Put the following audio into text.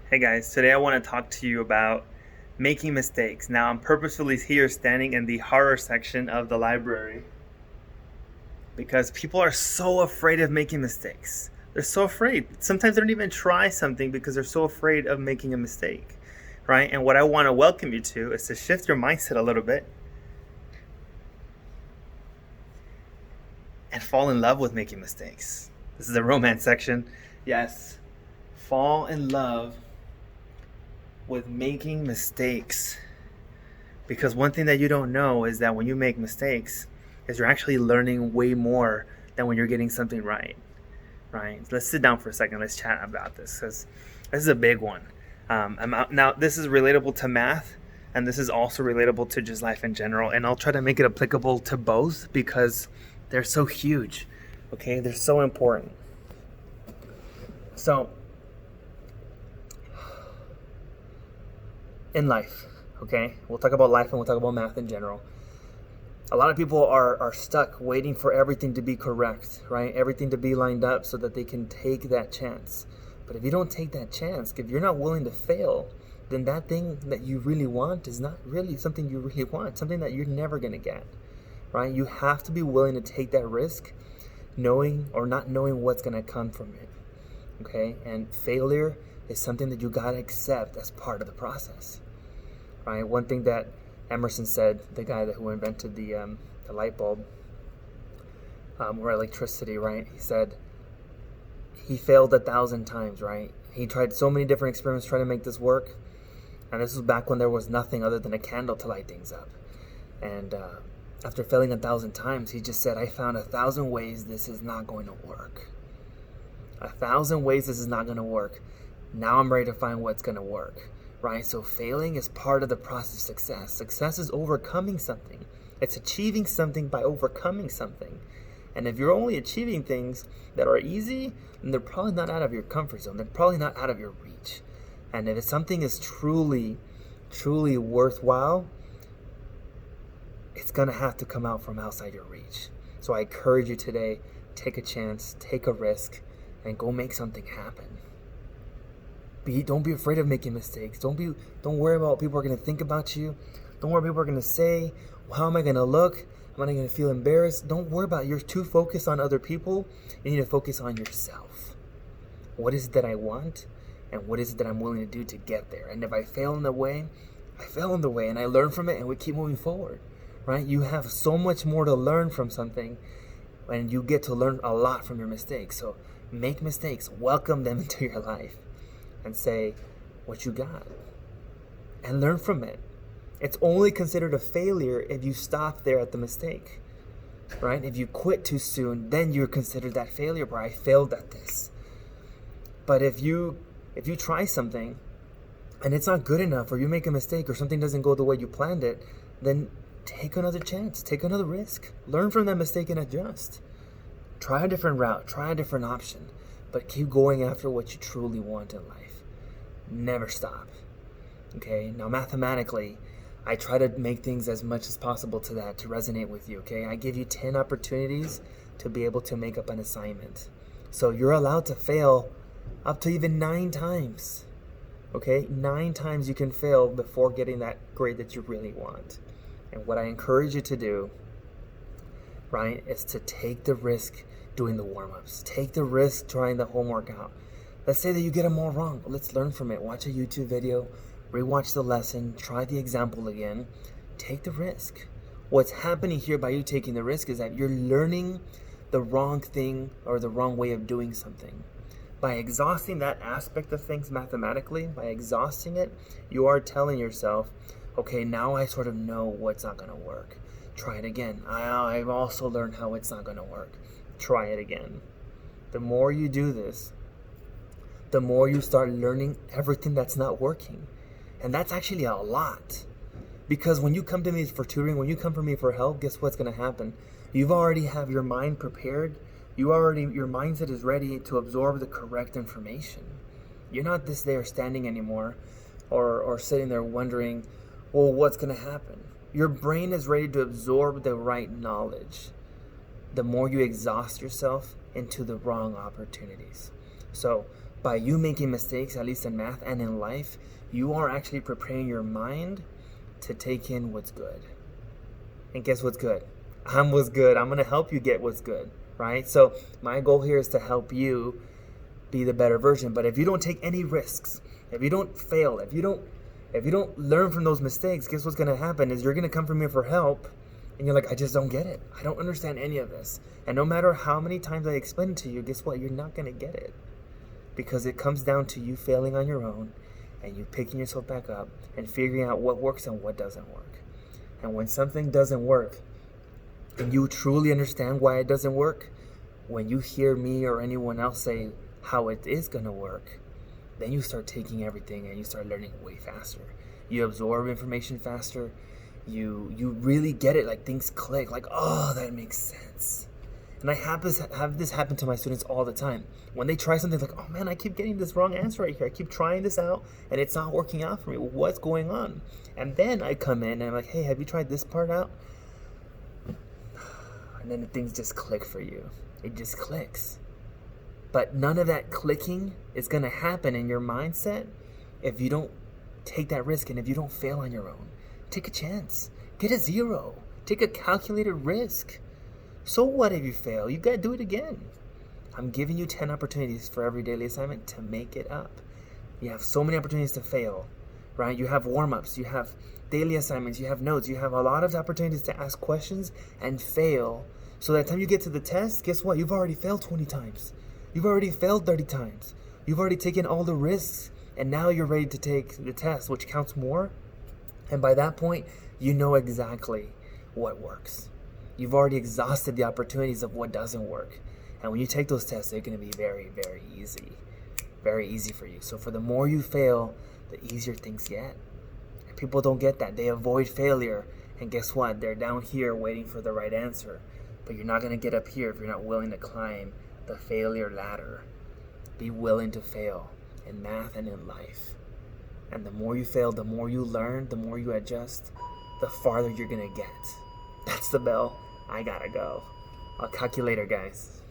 Hey guys, today I want to talk to you about making mistakes. Now, I'm purposefully here standing in the horror section of the library because people are so afraid of making mistakes. They're so afraid. Sometimes they don't even try something because they're so afraid of making a mistake, right? And what I want to welcome you to is to shift your mindset a little bit and fall in love with making mistakes. This is the romance section. Yes, fall in love with making mistakes. Because one thing that you don't know is that when you make mistakes, is you're actually learning way more than when you're getting something right. Right? Let's sit down for a second. Let's chat about this because this is a big one. Now, this is relatable to math, and this is also relatable to just life in general. And I'll try to make it applicable to both because they're so huge. Okay, they're so important. So, in life, okay, we'll talk about life and we'll talk about math in general. A lot of people are stuck waiting for everything to be correct, right? Everything to be lined up so that they can take that chance. But if you don't take that chance, if you're not willing to fail, then that thing that you really want is not really something you really want, something that you're never going to get, right? You have to be willing to take that risk, knowing or not knowing what's going to come from it, okay? And failure is something that you got to accept as part of the process, right? One thing that Emerson said, the guy who invented the light bulb or electricity, right? He said he failed 1,000 times, right? He tried so many different experiments trying to make this work, and this was back when there was nothing other than a candle to light things up. And after failing 1,000 times, he just said, "I found 1,000 ways this is not going to work. 1,000 ways this is not going to work. Now I'm ready to find what's going to work." Right? So failing is part of the process of success. Success is overcoming something. It's achieving something by overcoming something. And if you're only achieving things that are easy, then they're probably not out of your comfort zone. They're probably not out of your reach. And if something is truly, truly worthwhile, it's going to have to come out from outside your reach. So I encourage you today, take a chance, take a risk, and go make something happen. Don't be afraid of making mistakes. Don't worry about what people are going to think about you. Don't worry what people are going to say. How am I going to look? Am I going to feel embarrassed? Don't worry about it. You're too focused on other people. You need to focus on yourself. What is it that I want? And what is it that I'm willing to do to get there? And if I fail in the way, I fail in the way and I learn from it and we keep moving forward. Right? You have so much more to learn from something and you get to learn a lot from your mistakes. So make mistakes. Welcome them into your life. And say what you got and learn from it. It's only considered a failure if you stop there at the mistake, right? If you quit too soon, then you're considered that failure where I failed at this. But if you try something and it's not good enough, or you make a mistake, or something doesn't go the way you planned it, then take another chance, take another risk, learn from that mistake and adjust. Try a different route, try a different option, but keep going after what you truly want in life. Never stop. Okay, now mathematically, I try to make things as much as possible to resonate with you. Okay, I give you 10 opportunities to be able to make up an assignment. So you're allowed to fail up to even 9 times. Okay, 9 times you can fail before getting that grade that you really want. And what I encourage you to do, right, is to take the risk doing the warm-ups. Take the risk trying the homework out. Let's say that you get them all wrong. Let's learn from it. Watch a YouTube video, rewatch the lesson, try the example again. Take the risk. What's happening here by you taking the risk is that you're learning the wrong thing or the wrong way of doing something. By exhausting that aspect of things mathematically, by exhausting it, you are telling yourself, okay, now I sort of know what's not going to work. Try it again. I've also learned how it's not going to work. Try it again. The more you do this, the more you start learning everything that's not working. And that's actually a lot. Because when you come to me for tutoring, when you come for me for help, guess what's going to happen? You've already have your mind prepared. Your mindset is ready to absorb the correct information. You're not just there standing anymore or sitting there wondering, well, what's going to happen? Your brain is ready to absorb the right knowledge. The more you exhaust yourself into the wrong opportunities. So by you making mistakes, at least in math and in life, you are actually preparing your mind to take in what's good. And guess what's good? I'm what's good. I'm going to help you get what's good, right? So my goal here is to help you be the better version. But if you don't take any risks, if you don't fail, if you don't learn from those mistakes, guess what's going to happen is you're going to come from me for help. And you're like, I just don't get it. I don't understand any of this. And no matter how many times I explain it to you, guess what? You're not going to get it. Because it comes down to you failing on your own and you picking yourself back up and figuring out what works and what doesn't work. And when something doesn't work and you truly understand why it doesn't work, when you hear me or anyone else say how it is going to work, then you start taking everything and you start learning way faster. You absorb information faster. You really get it, like things click, like, oh, that makes sense. And I have this happen to my students all the time. When they try something, like, oh man, I keep getting this wrong answer right here. I keep trying this out and it's not working out for me. What's going on? And then I come in and I'm like, hey, have you tried this part out? And then things just click for you. It just clicks. But none of that clicking is going to happen in your mindset if you don't take that risk and if you don't fail on your own. Take a chance. Get a 0. Take a calculated risk. So what if you fail? You gotta do it again. I'm giving you 10 opportunities for every daily assignment to make it up. You have so many opportunities to fail, right? You have warm-ups, you have daily assignments, you have notes, you have a lot of opportunities to ask questions and fail. So that time you get to the test, guess what? You've already failed 20 times. You've already failed 30 times. You've already taken all the risks, and now you're ready to take the test, which counts more. And by that point, you know exactly what works. You've already exhausted the opportunities of what doesn't work. And when you take those tests, they're going to be very, very easy. Very easy for you. So for the more you fail, the easier things get. And people don't get that. They avoid failure. And guess what? They're down here waiting for the right answer. But you're not going to get up here if you're not willing to climb the failure ladder. Be willing to fail in math and in life. And the more you fail, the more you learn, the more you adjust, the farther you're going to get. That's the bell. I gotta go. I'll calculate later, guys.